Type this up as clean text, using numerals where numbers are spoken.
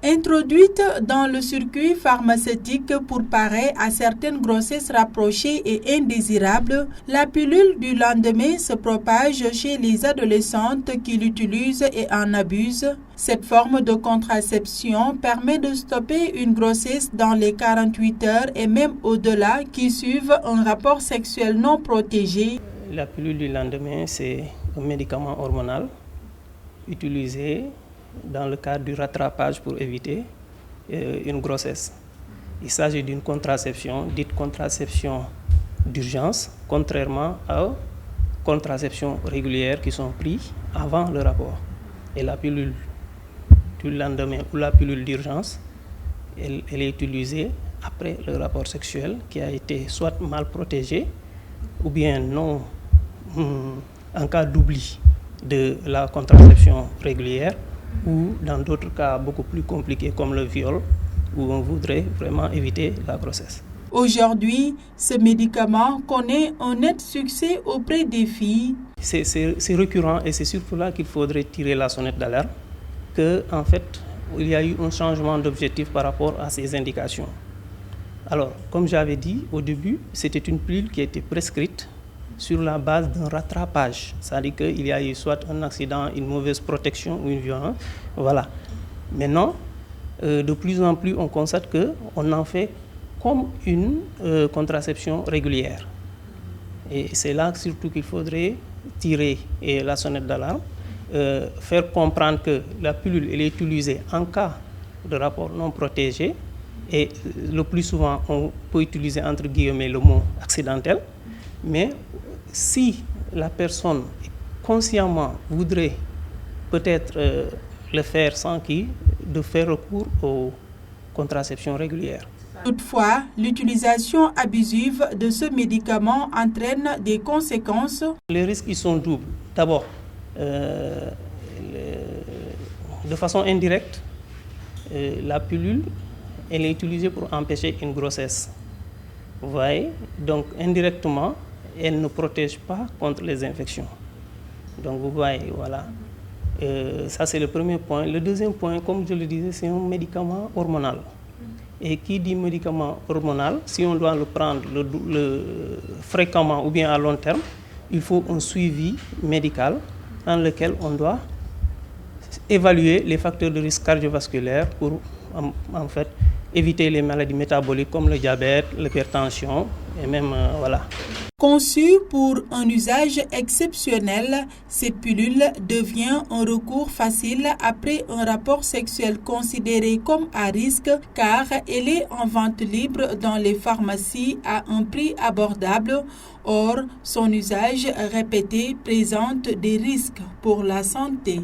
Introduite dans le circuit pharmaceutique pour parer à certaines grossesses rapprochées et indésirables, la pilule du lendemain se propage chez les adolescentes qui l'utilisent et en abusent. Cette forme de contraception permet de stopper une grossesse dans les 48 heures et même au-delà qui suivent un rapport sexuel non protégé. La pilule du lendemain, c'est un médicament hormonal utilisé dans le cadre du rattrapage pour éviter une grossesse. Il s'agit d'une contraception, dite contraception d'urgence, contrairement aux contraceptions régulières qui sont prises avant le rapport. Et la pilule du lendemain ou la pilule d'urgence, elle est utilisée après le rapport sexuel qui a été soit mal protégé ou bien non en cas d'oubli de la contraception régulière, ou dans d'autres cas beaucoup plus compliqués comme le viol, où on voudrait vraiment éviter la grossesse. Aujourd'hui, ce médicament connaît un net succès auprès des filles. C'est récurrent et c'est surtout là qu'il faudrait tirer la sonnette d'alerte, qu'en fait, il y a eu un changement d'objectif par rapport à ces indications. Alors, comme j'avais dit au début, c'était une pilule qui a été prescrite sur la base d'un rattrapage, c'est-à-dire qu'il y a eu soit un accident, une mauvaise protection ou une violence. Voilà. Maintenant, de plus en plus, on constate qu'on en fait comme une contraception régulière. Et c'est là surtout qu'il faudrait tirer la sonnette d'alarme, faire comprendre que la pilule elle est utilisée en cas de rapport non protégé, et le plus souvent, on peut utiliser entre guillemets le mot accidentel, mais si la personne consciemment voudrait peut-être le faire sans de faire recours aux contraceptions régulières. Toutefois, l'utilisation abusive de ce médicament entraîne des conséquences. Les risques ils sont doubles. D'abord, de façon indirecte, la pilule elle est utilisée pour empêcher une grossesse. Vous voyez, donc indirectement, elle ne protège pas contre les infections. Donc vous voyez, voilà. Ça c'est le premier point. Le deuxième point, comme je le disais, c'est un médicament hormonal. Et qui dit médicament hormonal, si on doit le prendre fréquemment ou bien à long terme, il faut un suivi médical dans lequel on doit évaluer les facteurs de risque cardiovasculaire pour en fait éviter les maladies métaboliques comme le diabète, l'hypertension et même voilà. Conçue pour un usage exceptionnel, cette pilule devient un recours facile après un rapport sexuel considéré comme à risque car elle est en vente libre dans les pharmacies à un prix abordable. Or, son usage répété présente des risques pour la santé.